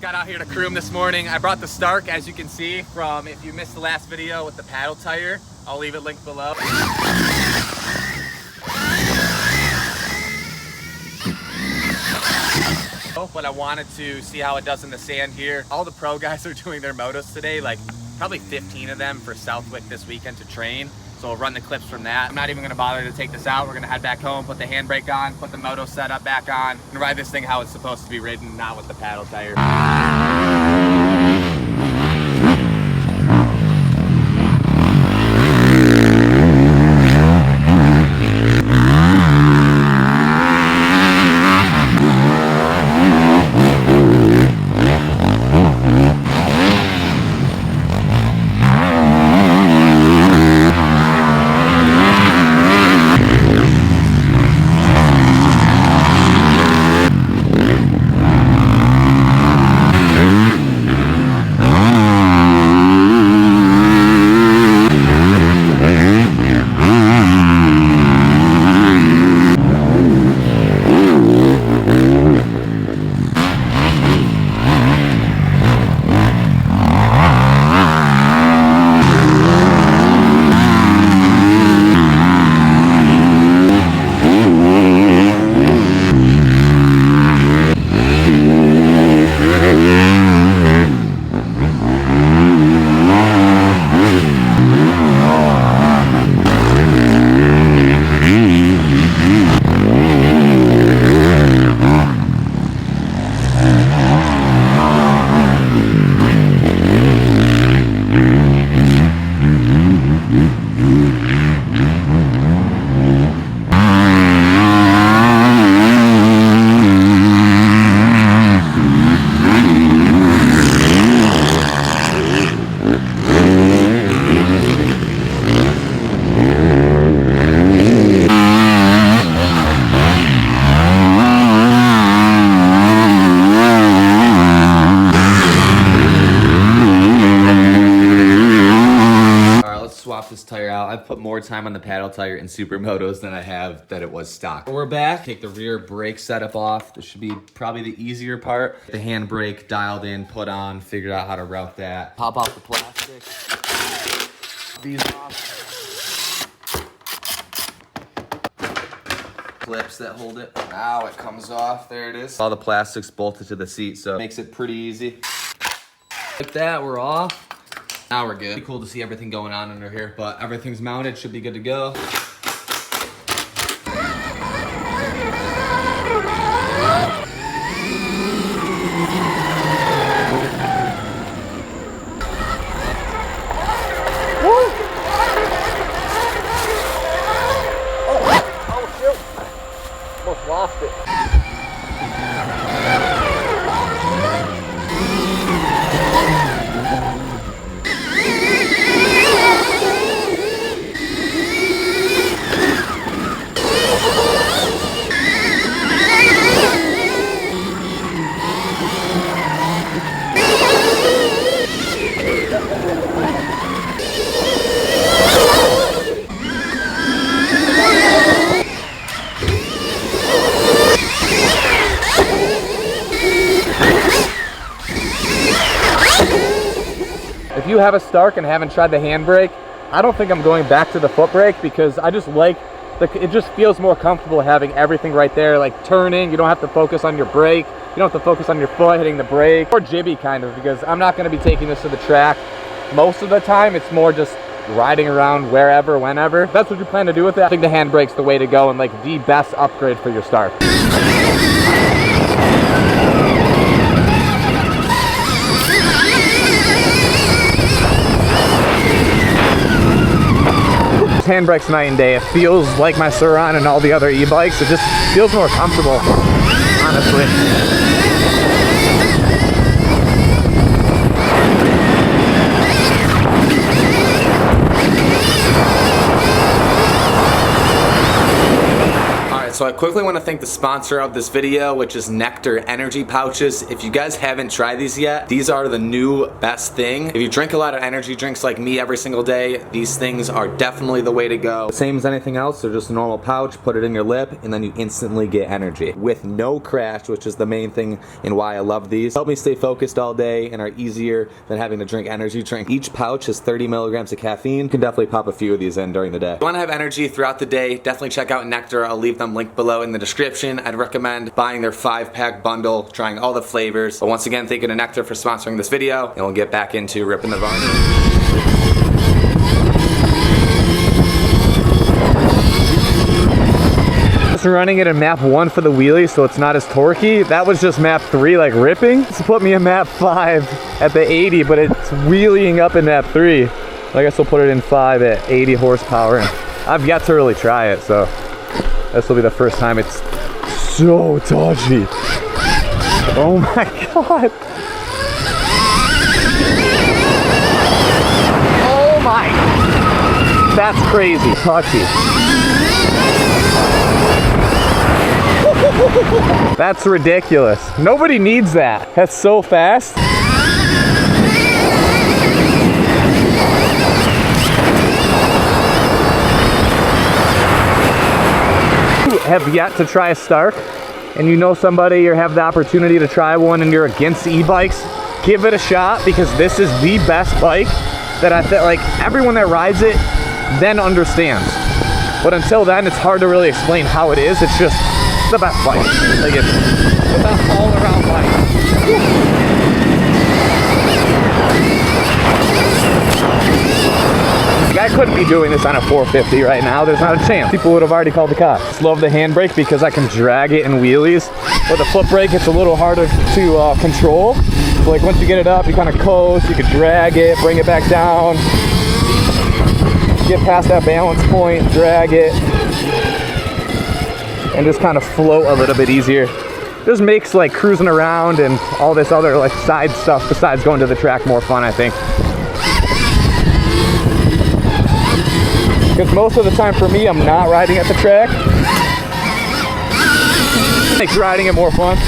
got out here to Croom this morning. I brought the Stark, as you can see from, if you missed the last video with the paddle tire, I'll leave it linked below. But I wanted to see how it does in the sand here. All the pro guys are doing their motos today, like probably 15 of them for Southwick this weekend to train. So we'll run the clips from that. I'm not even gonna bother to take this out. We're gonna head back home, put the handbrake on, put the moto setup back on, and ride this thing how it's supposed to be ridden, not with the paddle tire. This tire out. I've put more time on the paddle tire in supermotos than I have that it was stock. We're back. Take the rear brake setup off. This should be probably the easier part. The handbrake dialed in, put on, figured out how to route that. Pop off the plastic. These off. Clips that hold it. Now it comes off. There it is. All the plastic's bolted to the seat, so it makes it pretty easy. Like that, we're off. Now we're good. Pretty cool to see everything going on under here, but everything's mounted, should be good to go. Oh shoot! Almost lost it. If you have a Stark and haven't tried the handbrake, I don't think I'm going back to the foot brake because I just like, it just feels more comfortable having everything right there, like turning. You don't have to focus on your brake. You don't have to focus on your foot hitting the brake. Or jibby kind of, because I'm not going to be taking this to the track most of the time. It's more just riding around wherever, whenever. If that's what you plan to do with it, I think the handbrake's the way to go and like the best upgrade for your Stark. Handbrake's night and day. It feels like my Suron and all the other e-bikes. It just feels more comfortable, honestly. So I quickly want to thank the sponsor of this video, which is Nectar Energy Pouches. If you guys haven't tried these yet, these are the new best thing. If you drink a lot of energy drinks like me every single day, these things are definitely the way to go. Same as anything else, they're just a normal pouch, put it in your lip, and then you instantly get energy with no crash, which is the main thing and why I love these. Help me stay focused all day and are easier than having to drink energy drink. Each pouch has 30 milligrams of caffeine. You can definitely pop a few of these in during the day. If you want to have energy throughout the day, definitely check out Nectar. I'll leave them linked below in the description. I'd recommend buying their 5-pack bundle, trying all the flavors. But once again, thank you to Nectar for sponsoring this video, and we'll get back into ripping the Varg. Running it in map 1 for the wheelie, so it's not as torquey. That was just map 3, like ripping. This put me in map 5 at the 80, but it's wheeling up in map 3. I guess we'll put it in 5 at 80 horsepower. And I've yet to really try it, so this will be the first time. It's so touchy. Oh my god. Oh my. That's crazy. Touchy. That's ridiculous. Nobody needs that. That's so fast. You have yet to try a Stark, and you know somebody or have the opportunity to try one and you're against e-bikes, give it a shot, because this is the best bike that I feel like everyone that rides it then understands. But until then, it's hard to really explain how it is. It's just the best bike. Like it's the best all-around bike. Like I couldn't be doing this on a 450 right now. There's not a chance. People would have already called the cops. Just love the handbrake because I can drag it in wheelies. With the foot brake, it's a little harder to control. So like once you get it up, you kind of coast. You can drag it, bring it back down, get past that balance point, drag it, and just kind of float a little bit easier. Just makes like cruising around and all this other like side stuff besides going to the track more fun, I think. Because most of the time for me, I'm not riding at the track. It makes riding it more fun.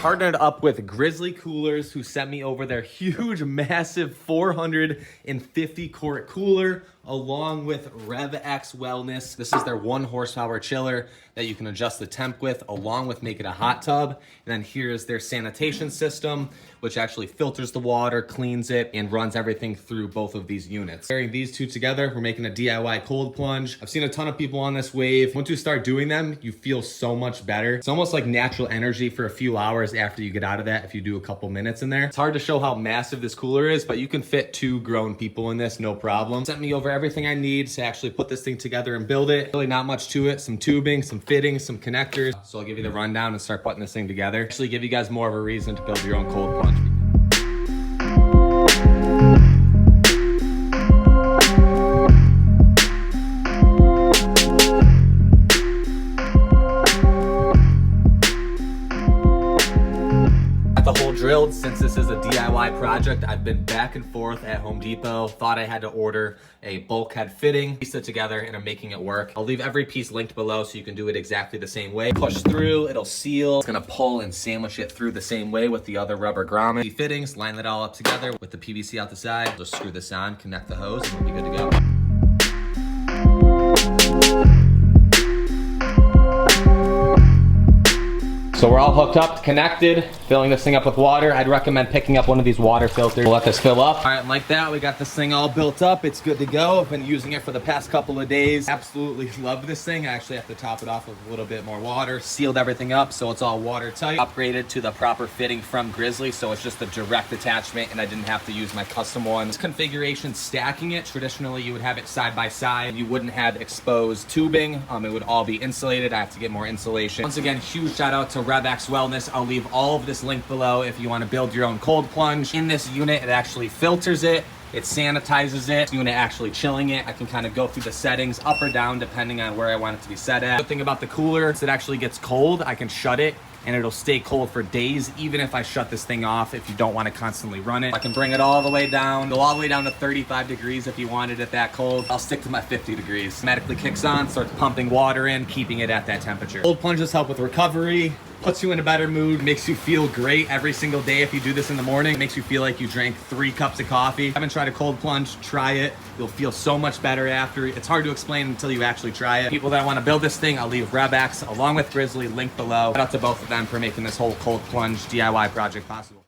Partnered up with Grizzly Coolers, who sent me over their huge, massive 450 quart cooler, along with RevX Wellness. This is their 1 horsepower chiller that you can adjust the temp with, along with make it a hot tub. And then here's their sanitation system, which actually filters the water, cleans it, and runs everything through both of these units. Pairing these two together, we're making a DIY cold plunge. I've seen a ton of people on this wave. Once you start doing them, you feel so much better. It's almost like natural energy for a few hours after you get out of that if you do a couple minutes in there. It's hard to show how massive this cooler is, but you can fit 2 grown people in this, no problem. Sent me over everything I need to actually put this thing together and build it. Really not much to it. Some tubing, some fittings, some connectors. So I'll give you the rundown and start putting this thing together. Actually give you guys more of a reason to build your own cold plunge. Drilled. Since this is a DIY project, I've been back and forth at Home Depot. Thought I had to order a bulkhead fitting, piece it together, and I'm making it work. I'll leave every piece linked below so you can do it exactly the same way. Push through, it'll seal. It's gonna pull and sandwich it through the same way with the other rubber grommet. The fittings, line that all up together with the PVC out the side. Just screw this on, connect the hose, and we'll be good to go. So we're all hooked up, connected, filling this thing up with water. I'd recommend picking up one of these water filters. We'll let this fill up. All right, like that, we got this thing all built up. It's good to go. I've been using it for the past couple of days. Absolutely love this thing. I actually have to top it off with a little bit more water. Sealed everything up so it's all watertight. Upgraded to the proper fitting from Grizzly, so it's just a direct attachment and I didn't have to use my custom one. This configuration, stacking it, traditionally you would have it side by side. You wouldn't have exposed tubing. It would all be insulated. I have to get more insulation. Once again, huge shout out to RevX Wellness. I'll leave all of this linked below if you want to build your own cold plunge. In this unit, it actually filters it, it sanitizes it. Unit actually chilling it. I can kind of go through the settings up or down depending on where I want it to be set at. The thing about the cooler is it actually gets cold. I can shut it and it'll stay cold for days, even if I shut this thing off if you don't want to constantly run it. I can bring it all the way down, go all the way down to 35 degrees if you wanted it that cold. I'll stick to my 50 degrees. Automatically kicks on, starts pumping water in, keeping it at that temperature. Cold plunges help with recovery, puts you in a better mood, makes you feel great every single day. If you do this in the morning, it makes you feel like you drank 3 cups of coffee. Haven't tried a cold plunge, try it. You'll feel so much better after. It's hard to explain until you actually try it. People that want to build this thing, I'll leave Rebex along with Grizzly link below. Shout out to both of them for making this whole cold plunge DIY project possible.